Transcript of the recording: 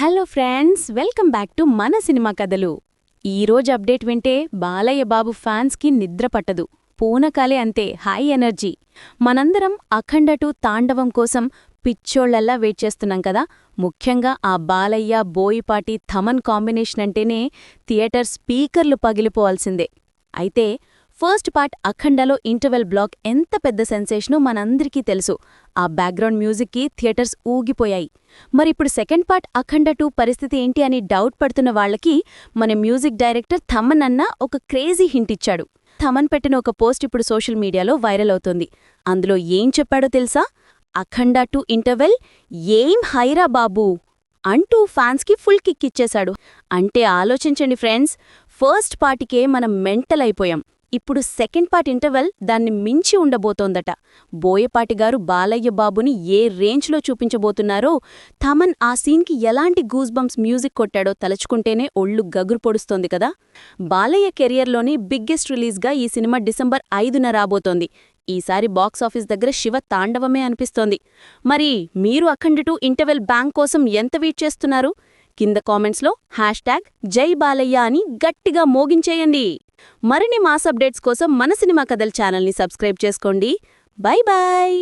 Hello friends, welcome back to మన cinema కథలు. ఈరోజు అప్డేట్ వింటే బాలయ్య బాబు ఫ్యాన్స్కి నిద్ర పట్టదు. పూనకాలే అంతే, హై ఎనర్జీ. మనందరం అఖండ 2 తాండవం కోసం పిచ్చోళ్లల్లా వెయిట్ చేస్తున్నాం కదా. ముఖ్యంగా ఆ బాలయ్య బోయిపాటి థమన్ కాంబినేషన్ అంటేనే థియేటర్ స్పీకర్లు పగిలిపోవాల్సిందే. అయితే ఫస్ట్ పార్ట్ అఖండలో ఇంటర్వెల్ బ్లాక్ ఎంత పెద్ద సెన్సేషనో మనందరికీ తెలుసు. ఆ బ్యాక్గ్రౌండ్ మ్యూజిక్కి థియేటర్స్ ఊగిపోయాయి. మరిప్పుడు సెకండ్ పార్ట్ అఖండ 2 పరిస్థితి ఏంటి అని డౌట్ పడుతున్న వాళ్లకి మన మ్యూజిక్ డైరెక్టర్ థమన్ అన్న ఒక క్రేజీ హింట్ ఇచ్చాడు. థమన్ పెట్టిన ఒక పోస్ట్ ఇప్పుడు సోషల్ మీడియాలో వైరల్ అవుతోంది. అందులో ఏం చెప్పాడో తెలుసా? అఖండ 2 ఇంటర్వెల్ ఏం హైరా బాబూ అంటూ ఫ్యాన్స్కి ఫుల్ కిక్ ఇచ్చేశాడు. అంటే ఆలోచించండి ఫ్రెండ్స్, ఫస్ట్ పార్టీకే మనం మెంటల్ అయిపోయాం. ఇప్పుడు సెకండ్ పార్ట్ ఇంటర్వెల్ దాన్ని మించి ఉండబోతోందట. బోయపాటిగారు బాలయ్య బాబుని ఏ రేంజ్లో చూపించబోతున్నారో, థమన్ ఆ సీన్కి ఎలాంటి గూస్బంప్స్ మ్యూజిక్ కొట్టాడో తలుచుకుంటేనే ఒళ్ళు గగురు పొడుస్తోంది కదా. బాలయ్య కెరియర్లోని బిగ్గెస్ట్ రిలీజ్గా ఈ సినిమా డిసెంబర్ 5న రాబోతోంది. ఈసారి బాక్సాఫీస్ దగ్గర శివ తాండవమే అనిపిస్తోంది. మరి మీరు అఖండ 2 ఇంటర్వెల్ బ్యాంక్ కోసం ఎంత వెయిట్ చేస్తున్నారు? కింద కామెంట్స్లో #జై బాలయ్య అని గట్టిగా మోగించేయండి. మరిన్ని మాస్ అప్డేట్స్ కోసం మన సినిమా కథల్ ఛానల్ని సబ్స్క్రైబ్ చేసుకోండి. Bye bye.